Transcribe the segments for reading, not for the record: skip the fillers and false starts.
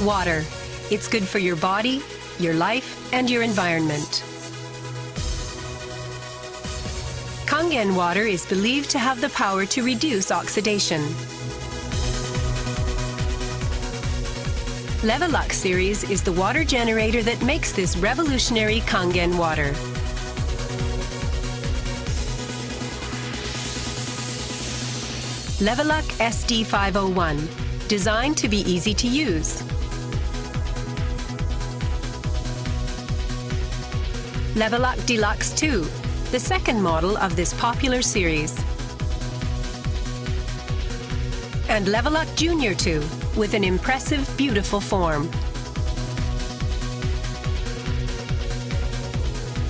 Water. It's good for your body, your life, and your environment. Kangen water is believed to have the power to reduce oxidation. Levelux series is the water generator that makes this revolutionary Kangen water. Levelux SD501, designed to be easy to use. Levelux Deluxe 2, the second model of this popular series. And Levelux Junior 2, with an impressive, beautiful form.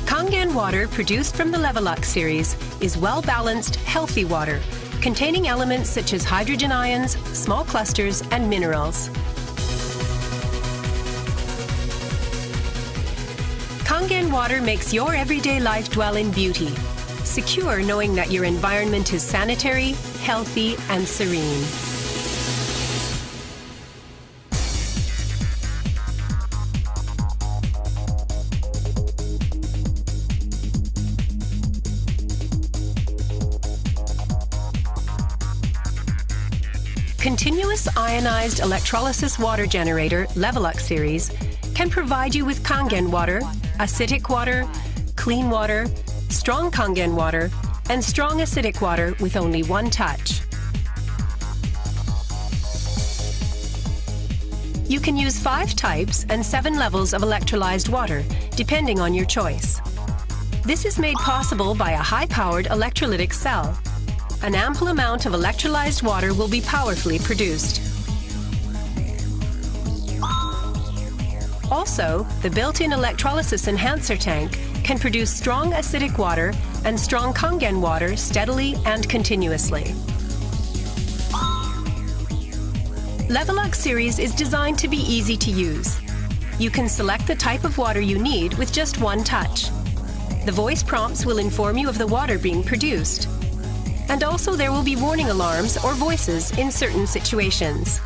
Kangen water produced from the Levelux series is well-balanced, healthy water, containing elements such as hydrogen ions, small clusters, and minerals. Kangen water makes your everyday life dwell in beauty, secure knowing that your environment is sanitary, healthy, and serene. Continuous ionized electrolysis water generator Levelux series can provide you with Kangen water, acidic water, clean water, strong Kangen water, and strong acidic water with only one touch. You can use 5 types and 7 levels of electrolyzed water, depending on your choice. This is made possible by a high-powered electrolytic cell. An ample amount of electrolyzed water will be powerfully produced. Also, the built-in electrolysis enhancer tank can produce strong acidic water and strong Kangen water steadily and continuously. Levelux series is designed to be easy to use. You can select the type of water you need with just one touch. The voice prompts will inform you of the water being produced. And also there will be warning alarms or voices in certain situations.